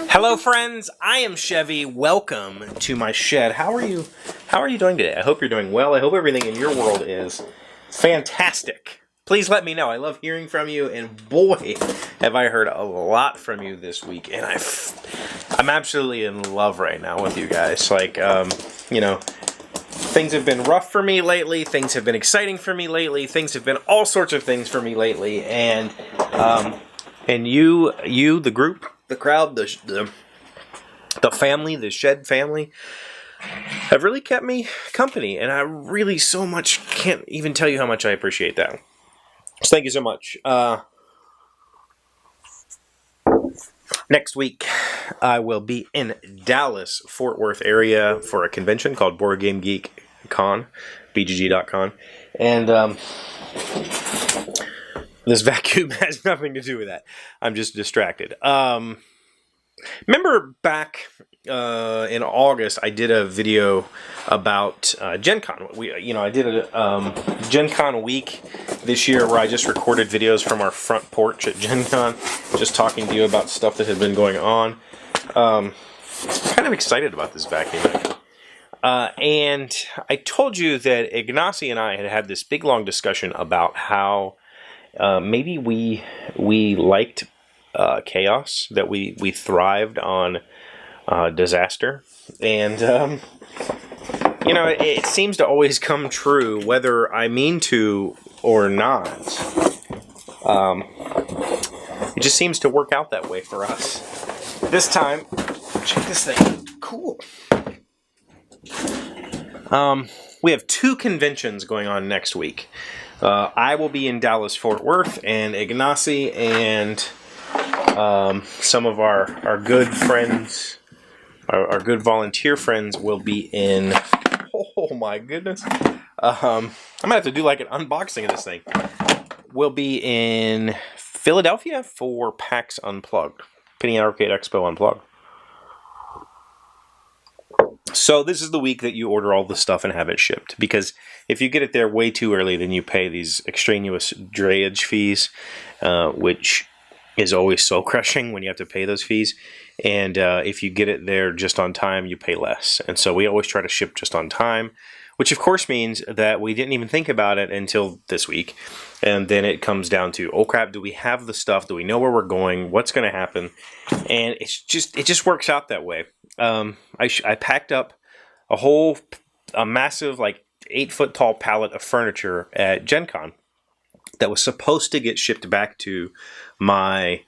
Hello friends, I am Chevee. Welcome to my shed. How are you doing today? I hope you're doing well. I hope everything in your world is fantastic. Please let me know. I love hearing from you, and boy, have I heard a lot from you this week, and I'm absolutely in love right now with you guys. Like, things have been rough for me lately, things have been exciting for me lately, things have been all sorts of things for me lately, and you, the group, the crowd, the family, the shed family, have really kept me company, and I really so much can't even tell you how much I appreciate that. So thank you so much. Next week, I will be in Dallas, Fort Worth area for a convention called Board Game Geek Con, BGG.con, and this vacuum has nothing to do with that. I'm just distracted. Remember back in August, I did a video about Gen Con. I did a Gen Con week this year where I just recorded videos from our front porch at Gen Con, just talking to you about stuff that had been going on. I'm kind of excited about this vacuum. And I told you that Ignacy and I had this big long discussion about how maybe we liked chaos, that we thrived on disaster, and it seems to always come true whether I mean to or not. It just seems to work out that way for us. This time, check this thing. Cool. We have 2 conventions going on next week. I will be in Dallas, Fort Worth, and Ignacy and some of our good friends, our good volunteer friends, will be in. Oh my goodness! I'm gonna have to do like an unboxing of this thing. We'll be in Philadelphia for PAX Unplugged, Penny Arcade Expo Unplugged. So this is the week that you order all the stuff and have it shipped, because if you get it there way too early, then you pay these extraneous drayage fees, which is always soul crushing when you have to pay those fees. And if you get it there just on time, you pay less. And so we always try to ship just on time, which of course means that we didn't even think about it until this week. And then it comes down to, oh crap, do we have the stuff? Do we know where we're going? What's going to happen? And it just works out that way. I packed up a massive, like 8-foot tall pallet of furniture at Gen Con that was supposed to get shipped back to my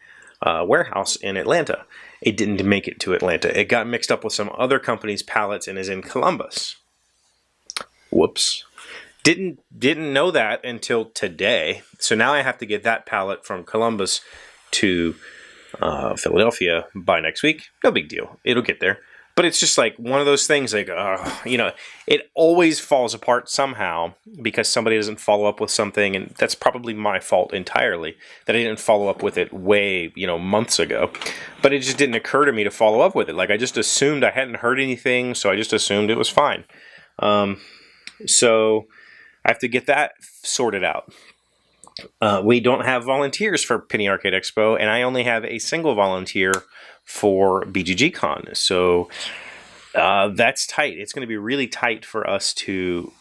warehouse in Atlanta. It didn't make it to Atlanta. It got mixed up with some other company's pallets and is in Columbus. Whoops. Didn't know that until today. So now I have to get that pallet from Columbus to Philadelphia by next week. No big deal. It'll get there. But it's just like one of those things, like, it always falls apart somehow because somebody doesn't follow up with something, and that's probably my fault entirely, that I didn't follow up with it way, months ago. But it just didn't occur to me to follow up with it. Like, I just assumed I hadn't heard anything, so I just assumed it was fine. So I have to get that sorted out. We don't have volunteers for Penny Arcade Expo, and I only have a single volunteer for BGG Con. So that's tight. It's going to be really tight for us to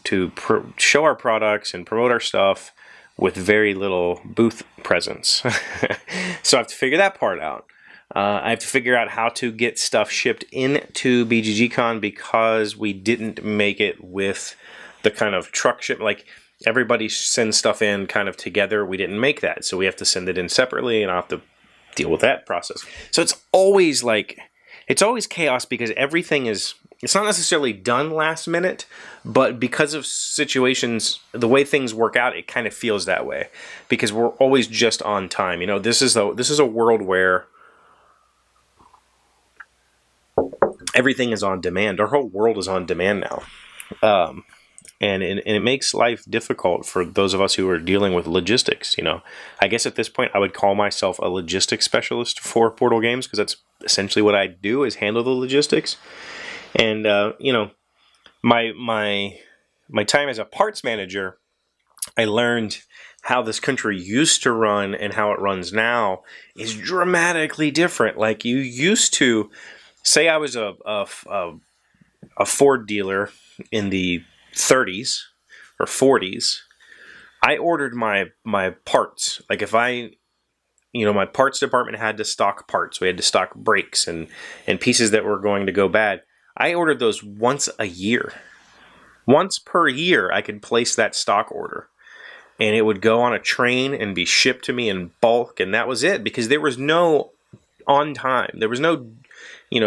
show our products and promote our stuff with very little booth presence. So I have to figure that part out. I have to figure out how to get stuff shipped into BGG Con, because we didn't make it with the kind of truck ship. Like, everybody sends stuff in kind of together. We didn't make that, so we have to send it in separately, and I'll have to deal with that process. So it's always chaos, because everything it's not necessarily done last minute, but because of situations, the way things work out, it kind of feels that way, because we're always just on time. This is a world where everything is on demand. Our whole world is on demand now. And it makes life difficult for those of us who are dealing with logistics. I guess at this point I would call myself a logistics specialist for Portal Games, because that's essentially what I do, is handle the logistics. And my my time as a parts manager, I learned how this country used to run and how it runs now is dramatically different. Like, you used to, say I was a Ford dealer in the 30s or 40s, I ordered my parts. Like, if my parts department had to stock parts. We had to stock brakes and pieces that were going to go bad. I ordered those once a year. Once per year, I could place that stock order. And it would go on a train and be shipped to me in bulk. And that was it, because there was no on time. There was no,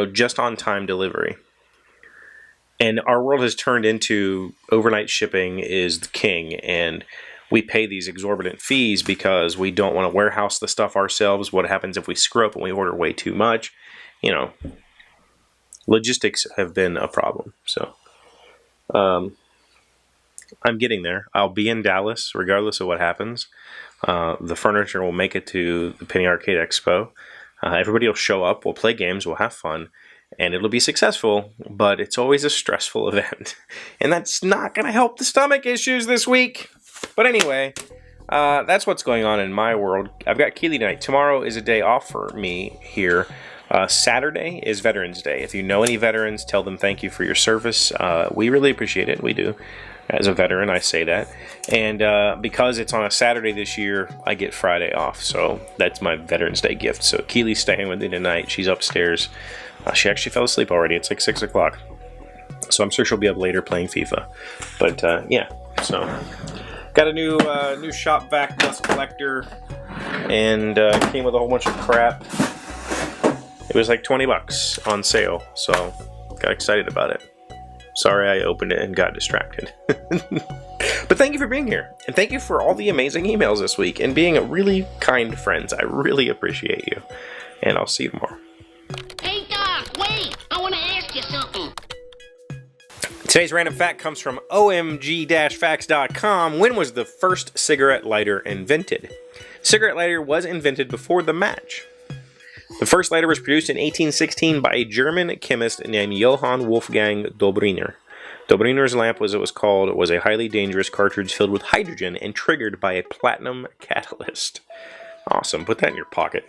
just on time delivery. And our world has turned into overnight shipping is the king. And we pay these exorbitant fees because we don't want to warehouse the stuff ourselves. What happens if we screw up and we order way too much? Logistics have been a problem. So I'm getting there. I'll be in Dallas regardless of what happens. The furniture will make it to the Penny Arcade Expo. Everybody will show up. We'll play games. We'll have fun. And it'll be successful, but it's always a stressful event. And that's not going to help the stomach issues this week. But anyway, that's what's going on in my world. I've got Keeley tonight. Tomorrow is a day off for me here. Saturday is Veterans Day. If you know any veterans, tell them thank you for your service. We really appreciate it. We do. As a veteran, I say that. And because it's on a Saturday this year, I get Friday off. So that's my Veterans Day gift. So Keeley's staying with me tonight. She's upstairs. She actually fell asleep already. It's like 6 o'clock. So I'm sure she'll be up later playing FIFA. But yeah, so got a new shop vac dust collector, and came with a whole bunch of crap. It was like $20 on sale, so got excited about it. Sorry I opened it and got distracted. But thank you for being here, and thank you for all the amazing emails this week and being really kind friends. I really appreciate you, and I'll see you tomorrow. Hey Doc, wait! I want to ask you something. Today's random fact comes from omg-facts.com. When was the first cigarette lighter invented? Cigarette lighter was invented before the match. The first lighter was produced in 1816 by a German chemist named Johann Wolfgang Dobringer. Dobringer's lamp, as it was called, was a highly dangerous cartridge filled with hydrogen and triggered by a platinum catalyst. Awesome. Put that in your pocket.